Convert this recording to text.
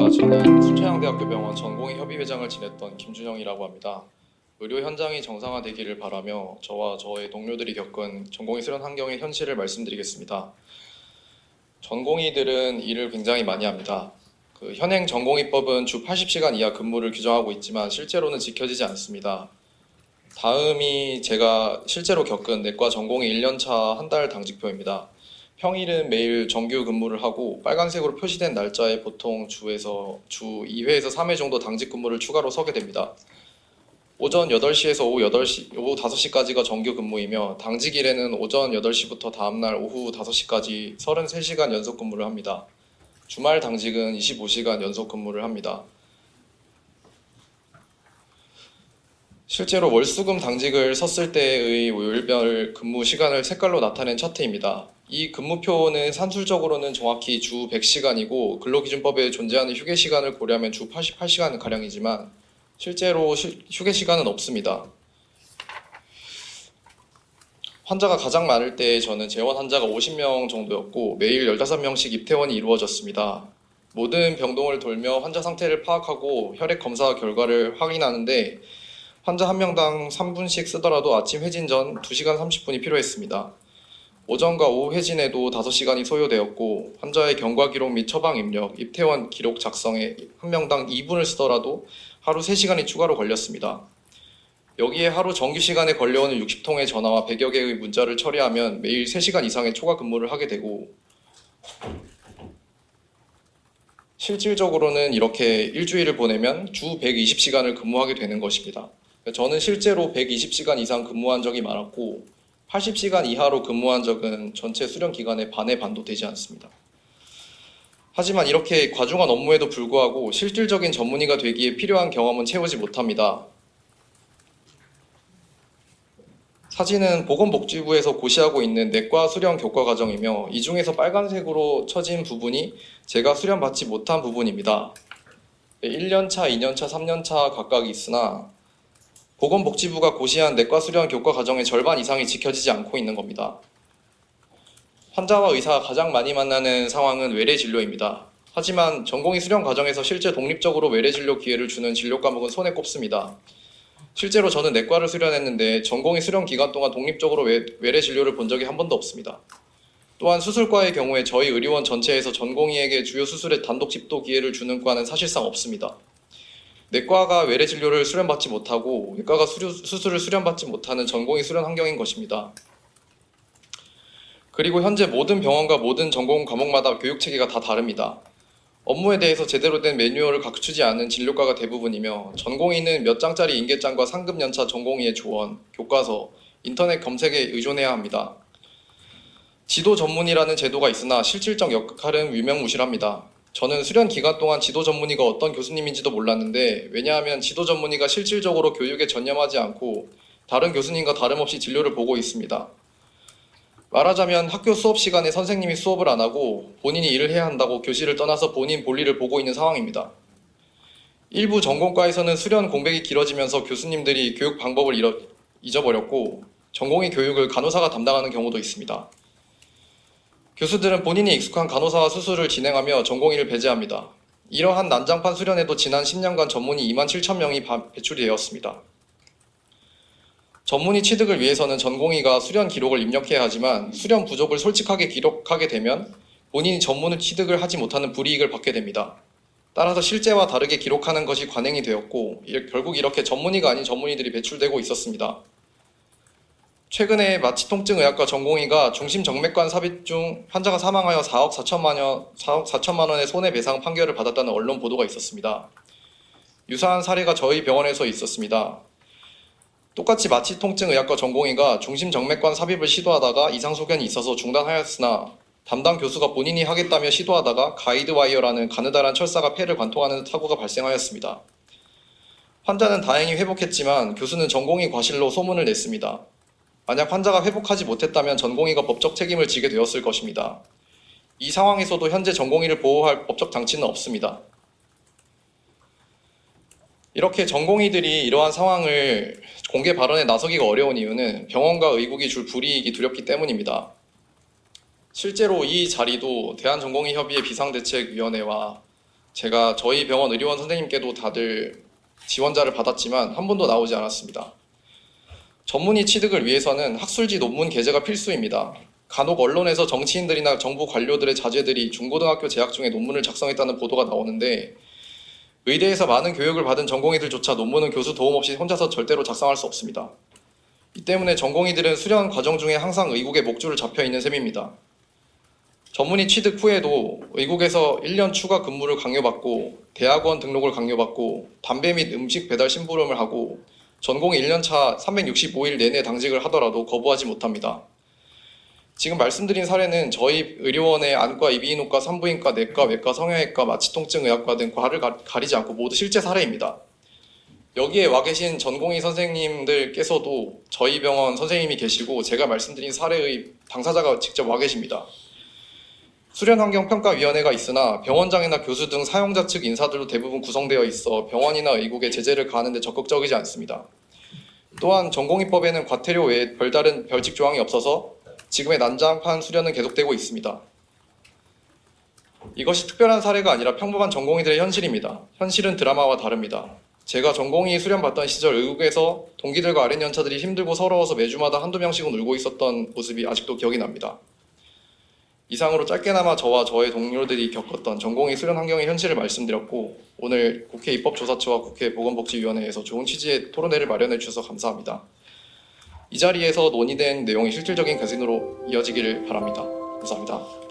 안녕하십니까. 저는 순천향대학교 병원 전공의 협의회장을 지냈던 김준영이라고 합니다. 의료 현장이 정상화되기를 바라며 저와 저의 동료들이 겪은 전공의 수련 환경의 현실을 말씀드리겠습니다. 전공의들은 일을 굉장히 많이 합니다. 현행 전공의법은 주 80시간 이하 근무를 규정하고 있지만 실제로는 지켜지지 않습니다. 다음이 제가 실제로 겪은 내과 전공의 1년차 한 달 당직표입니다. 평일은 매일 정규 근무를 하고 빨간색으로 표시된 날짜에 보통 주 2회에서 3회 정도 당직 근무를 추가로 서게 됩니다. 오전 8시에서 오후 5시까지가 정규 근무이며 당직일에는 오전 8시부터 다음날 오후 5시까지 33시간 연속 근무를 합니다. 주말 당직은 25시간 연속 근무를 합니다. 실제로 월수금 당직을 섰을 때의 요일별 근무 시간을 색깔로 나타낸 차트입니다. 이 근무표는 산술적으로는 정확히 주 100시간이고 근로기준법에 존재하는 휴게 시간을 고려하면 주 88시간가량이지만 실제로 휴게 시간은 없습니다. 환자가 가장 많을 때 저는 재원 환자가 50명 정도였고 매일 15명씩 입퇴원이 이루어졌습니다. 모든 병동을 돌며 환자 상태를 파악하고 혈액 검사 결과를 확인하는데 환자 한 명당 3분씩 쓰더라도 아침 회진 전 2시간 30분이 필요했습니다. 오전과 오후 회진에도 5시간이 소요되었고 환자의 경과 기록 및 처방 입력, 입퇴원 기록 작성에 한 명당 2분을 쓰더라도 하루 3시간이 추가로 걸렸습니다. 여기에 하루 정규 시간에 걸려오는 60통의 전화와 100여 개의 문자를 처리하면 매일 3시간 이상의 초과 근무를 하게 되고 실질적으로는 이렇게 일주일을 보내면 주 120시간을 근무하게 되는 것입니다. 저는 실제로 120시간 이상 근무한 적이 많았고 80시간 이하로 근무한 적은 전체 수련 기간의 반의 반도 되지 않습니다. 하지만 이렇게 과중한 업무에도 불구하고 실질적인 전문의가 되기에 필요한 경험은 채우지 못합니다. 사진은 보건복지부에서 고시하고 있는 내과 수련 교과 과정이며 이 중에서 빨간색으로 쳐진 부분이 제가 수련받지 못한 부분입니다. 1년차, 2년차, 3년차 각각 있으나 보건복지부가 고시한 내과 수련 교과 과정의 절반 이상이 지켜지지 않고 있는 겁니다. 환자와 의사가 가장 많이 만나는 상황은 외래 진료입니다. 하지만 전공의 수련 과정에서 실제 독립적으로 외래 진료 기회를 주는 진료 과목은 손에 꼽습니다. 실제로 저는 내과를 수련했는데 전공의 수련 기간 동안 독립적으로 외래 진료를 본 적이 한 번도 없습니다. 또한 수술과의 경우에 저희 의료원 전체에서 전공의에게 주요 수술의 단독 집도 기회를 주는 과는 사실상 없습니다. 내과가 외래 진료를 수련받지 못하고 외과가 수술을 수련받지 못하는 전공의 수련 환경인 것입니다. 그리고 현재 모든 병원과 모든 전공 과목마다 교육 체계가 다 다릅니다. 업무에 대해서 제대로 된 매뉴얼을 갖추지 않은 진료과가 대부분이며 전공의는 몇 장짜리 인계장과 상급 연차 전공의의 조언, 교과서, 인터넷 검색에 의존해야 합니다. 지도 전문이라는 제도가 있으나 실질적 역할은 유명무실합니다. 저는 수련 기간 동안 지도 전문의가 어떤 교수님인지도 몰랐는데 왜냐하면 지도 전문의가 실질적으로 교육에 전념하지 않고 다른 교수님과 다름없이 진료를 보고 있습니다. 말하자면 학교 수업 시간에 선생님이 수업을 안 하고 본인이 일을 해야 한다고 교실을 떠나서 본인 볼일을 보고 있는 상황입니다. 일부 전공과에서는 수련 공백이 길어지면서 교수님들이 교육 방법을 잊어버렸고 전공의 교육을 간호사가 담당하는 경우도 있습니다. 교수들은 본인이 익숙한 간호사와 수술을 진행하며 전공의를 배제합니다. 이러한 난장판 수련에도 지난 10년간 전문의 27,000명이 배출이 되었습니다. 전문의 취득을 위해서는 전공의가 수련 기록을 입력해야 하지만 수련 부족을 솔직하게 기록하게 되면 본인이 전문의 취득을 하지 못하는 불이익을 받게 됩니다. 따라서 실제와 다르게 기록하는 것이 관행이 되었고 결국 이렇게 전문의가 아닌 전문의들이 배출되고 있었습니다. 최근에 마취통증의학과 전공의가 중심정맥관 삽입 중 환자가 사망하여 4억 4천만 원의 손해배상 판결을 받았다는 언론 보도가 있었습니다. 유사한 사례가 저희 병원에서 있었습니다. 똑같이 마취통증의학과 전공의가 중심정맥관 삽입을 시도하다가 이상 소견이 있어서 중단하였으나 담당 교수가 본인이 하겠다며 시도하다가 가이드와이어라는 가느다란 철사가 폐를 관통하는 사고가 발생하였습니다. 환자는 다행히 회복했지만 교수는 전공의 과실로 소문을 냈습니다. 만약 환자가 회복하지 못했다면 전공의가 법적 책임을 지게 되었을 것입니다. 이 상황에서도 현재 전공의를 보호할 법적 장치는 없습니다. 이렇게 전공의들이 이러한 상황을 공개 발언에 나서기가 어려운 이유는 병원과 의국이 줄 불이익이 두렵기 때문입니다. 실제로 이 자리도 대한전공의협의회 비상대책위원회와 제가 저희 병원 의료원 선생님께도 다들 지원자를 받았지만 한 번도 나오지 않았습니다. 전문의 취득을 위해서는 학술지 논문 게재가 필수입니다. 간혹 언론에서 정치인들이나 정부 관료들의 자제들이 중고등학교 재학 중에 논문을 작성했다는 보도가 나오는데 의대에서 많은 교육을 받은 전공의들조차 논문은 교수 도움 없이 혼자서 절대로 작성할 수 없습니다. 이 때문에 전공의들은 수련 과정 중에 항상 의국의 목줄을 잡혀 있는 셈입니다. 전문의 취득 후에도 의국에서 1년 추가 근무를 강요받고 대학원 등록을 강요받고 담배 및 음식 배달 심부름을 하고 전공의 1년차 365일 내내 당직을 하더라도 거부하지 못합니다. 지금 말씀드린 사례는 저희 의료원의 안과, 이비인후과, 산부인과, 내과, 외과, 성형외과, 마취통증의학과 등 과를 가리지 않고 모두 실제 사례입니다. 여기에 와 계신 전공의 선생님들께서도 저희 병원 선생님이 계시고 제가 말씀드린 사례의 당사자가 직접 와 계십니다. 수련환경평가위원회가 있으나 병원장이나 교수 등 사용자 측 인사들도 대부분 구성되어 있어 병원이나 의국에 제재를 가하는 데 적극적이지 않습니다. 또한 전공의법에는 과태료 외에 별다른 벌칙 조항이 없어서 지금의 난장판 수련은 계속되고 있습니다. 이것이 특별한 사례가 아니라 평범한 전공의들의 현실입니다. 현실은 드라마와 다릅니다. 제가 전공의 수련 받던 시절 의국에서 동기들과 아랫연차들이 힘들고 서러워서 매주마다 한두 명씩은 울고 있었던 모습이 아직도 기억이 납니다. 이상으로 짧게나마 저와 저의 동료들이 겪었던 전공의 수련 환경의 현실을 말씀드렸고 오늘 국회 입법조사처와 국회 보건복지위원회에서 좋은 취지의 토론회를 마련해 주셔서 감사합니다. 이 자리에서 논의된 내용이 실질적인 개선으로 이어지기를 바랍니다. 감사합니다.